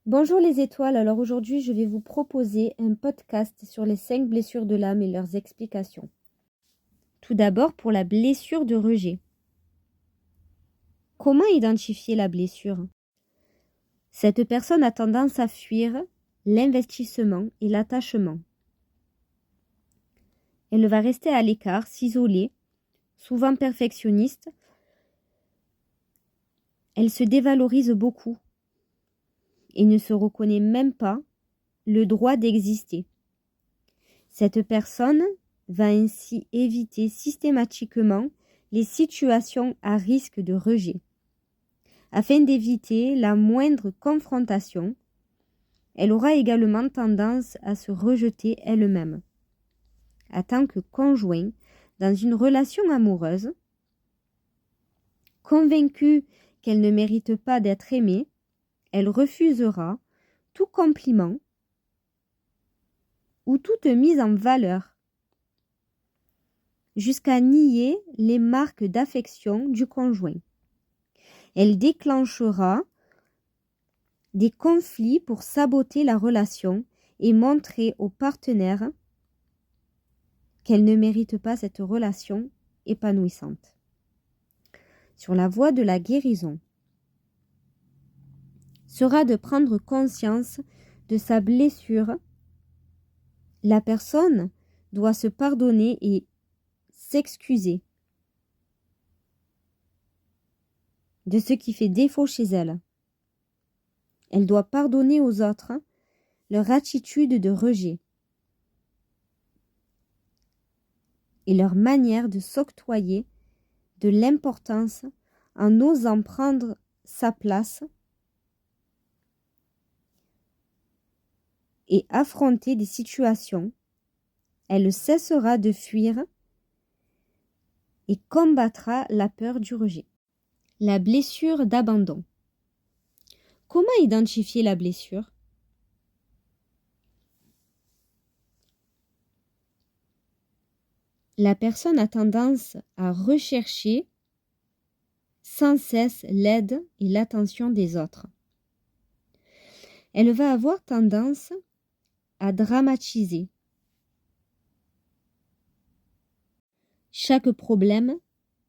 Bonjour les étoiles, alors aujourd'hui je vais vous proposer un podcast sur les 5 blessures de l'âme et leurs explications. Tout d'abord pour la blessure de rejet. Comment identifier la blessure? Cette personne a tendance à fuir l'investissement et l'attachement. Elle va rester à l'écart, s'isoler, souvent perfectionniste. Elle se dévalorise beaucoup et ne se reconnaît même pas le droit d'exister. Cette personne va ainsi éviter systématiquement les situations à risque de rejet. Afin d'éviter la moindre confrontation, elle aura également tendance à se rejeter elle-même. En tant que conjoint dans une relation amoureuse, convaincue qu'elle ne mérite pas d'être aimée, elle refusera tout compliment ou toute mise en valeur, jusqu'à nier les marques d'affection du conjoint. Elle déclenchera des conflits pour saboter la relation et montrer au partenaire qu'elle ne mérite pas cette relation épanouissante. Sur la voie de la guérison, sera de prendre conscience de sa blessure. La personne doit se pardonner et s'excuser de ce qui fait défaut chez elle. Elle doit pardonner aux autres leur attitude de rejet et leur manière de s'octroyer de l'importance en osant prendre sa place et affronter des situations. Elle cessera de fuir et combattra la peur du rejet. La blessure d'abandon. Comment identifier la blessure? La personne a tendance à rechercher sans cesse l'aide et l'attention des autres. Elle va avoir tendance à dramatiser chaque problème,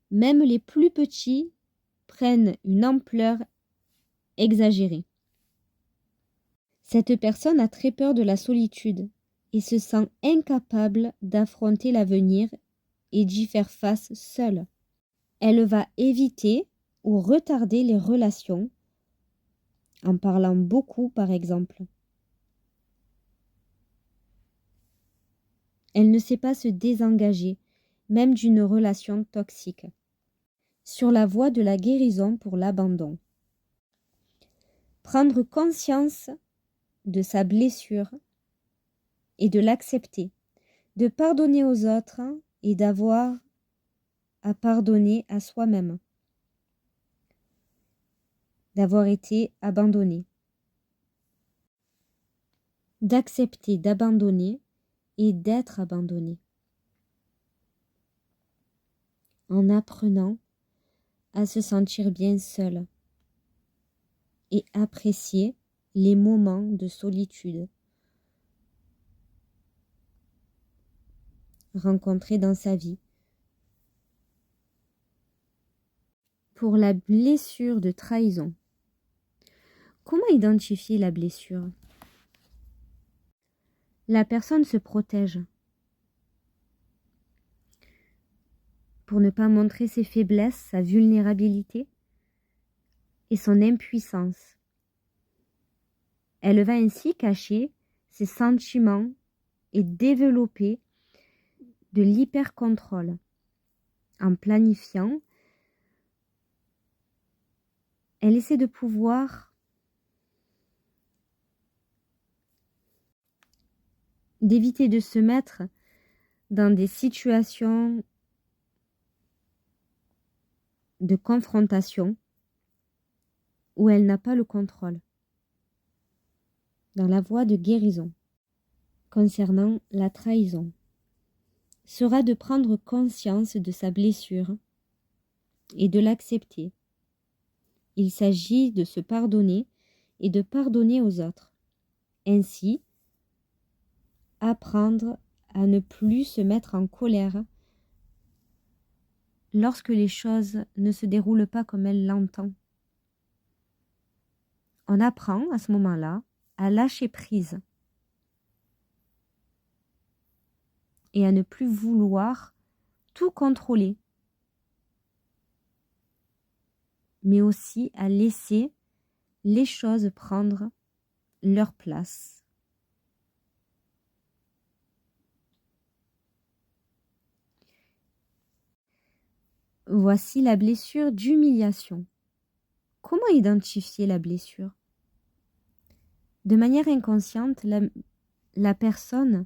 même les plus petits, prennent une ampleur exagérée. Cette personne a très peur de la solitude et se sent incapable d'affronter l'avenir et d'y faire face seule. Elle va éviter ou retarder les relations en parlant beaucoup, par exemple. Elle ne sait pas se désengager, même d'une relation toxique. Sur la voie de la guérison pour l'abandon. Prendre conscience de sa blessure et de l'accepter, de pardonner aux autres et d'avoir à pardonner à soi-même, d'avoir été abandonné, d'accepter d'abandonner et d'être abandonné, en apprenant à se sentir bien seul et apprécier les moments de solitude rencontrés dans sa vie. Pour la blessure de trahison. Comment identifier la blessure? La personne se protège pour ne pas montrer ses faiblesses, sa vulnérabilité et son impuissance. Elle va ainsi cacher ses sentiments et développer de l'hypercontrôle en planifiant. Elle essaie de pouvoir d'éviter de se mettre dans des situations de confrontation où elle n'a pas le contrôle. Dans la voie de guérison, concernant la trahison, sera de prendre conscience de sa blessure et de l'accepter. Il s'agit de se pardonner et de pardonner aux autres. Ainsi, apprendre à ne plus se mettre en colère lorsque les choses ne se déroulent pas comme elle l'entend. On apprend à ce moment-là à lâcher prise et à ne plus vouloir tout contrôler, mais aussi à laisser les choses prendre leur place. Voici la blessure d'humiliation. Comment identifier la blessure? De manière inconsciente, la personne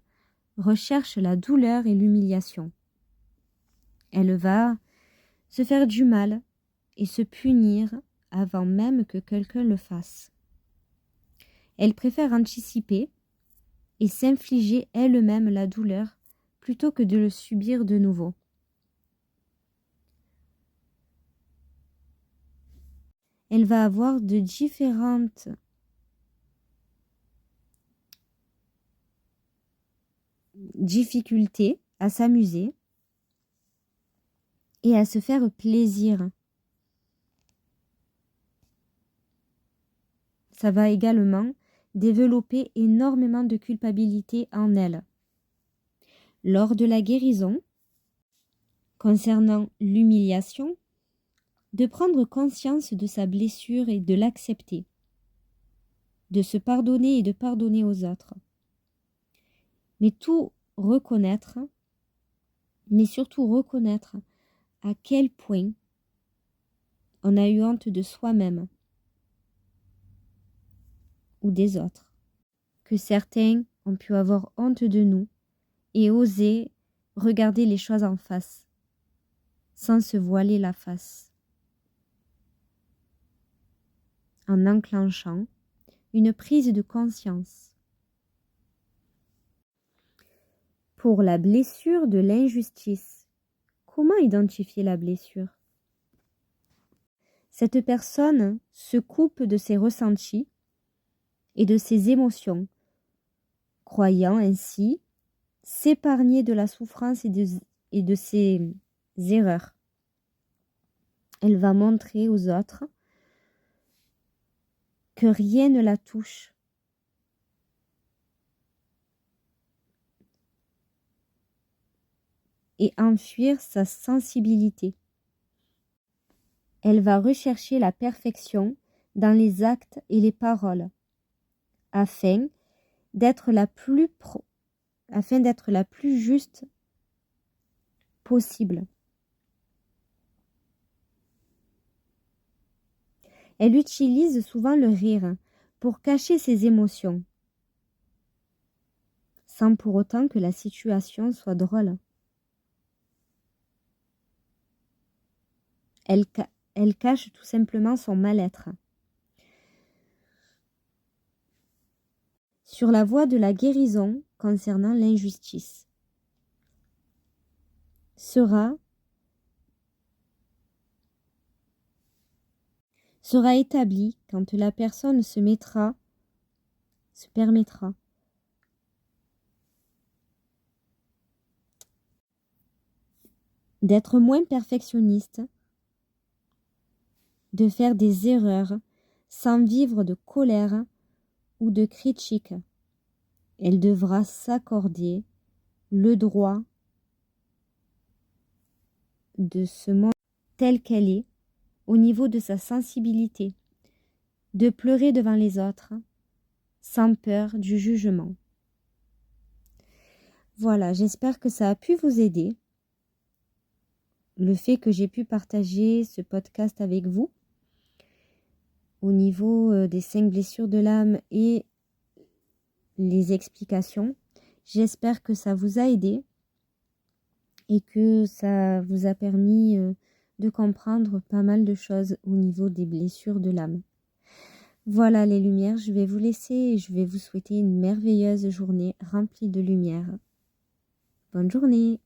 recherche la douleur et l'humiliation. Elle va se faire du mal et se punir avant même que quelqu'un le fasse. Elle préfère anticiper et s'infliger elle-même la douleur plutôt que de le subir de nouveau. Elle va avoir de différentes difficultés à s'amuser et à se faire plaisir. Ça va également développer énormément de culpabilité en elle. Lors de la guérison, concernant l'humiliation, de prendre conscience de sa blessure et de l'accepter, de se pardonner et de pardonner aux autres. Mais tout reconnaître, mais surtout reconnaître à quel point on a eu honte de soi-même ou des autres, que certains ont pu avoir honte de nous et oser regarder les choses en face, sans se voiler la face, en enclenchant une prise de conscience. Pour la blessure de l'injustice, comment identifier la blessure? Cette personne se coupe de ses ressentis et de ses émotions, croyant ainsi s'épargner de la souffrance et de ses erreurs. Elle va montrer aux autres que rien ne la touche. Et enfuir sa sensibilité. Elle va rechercher la perfection dans les actes et les paroles, afin d'être la plus juste possible. Elle utilise souvent le rire pour cacher ses émotions, sans pour autant que la situation soit drôle. Elle cache tout simplement son mal-être. Sur la voie de la guérison concernant l'injustice, sera établi quand la personne se permettra d'être moins perfectionniste, de faire des erreurs sans vivre de colère ou de critique. Elle devra s'accorder le droit de se montrer telle qu'elle est au niveau de sa sensibilité, de pleurer devant les autres sans peur du jugement. Voilà, j'espère que ça a pu vous aider. Le fait que j'ai pu partager ce podcast avec vous au niveau des 5 blessures de l'âme et les explications, j'espère que ça vous a aidé et que ça vous a permis de comprendre pas mal de choses au niveau des blessures de l'âme. Voilà les lumières, je vais vous laisser et je vais vous souhaiter une merveilleuse journée remplie de lumière. Bonne journée!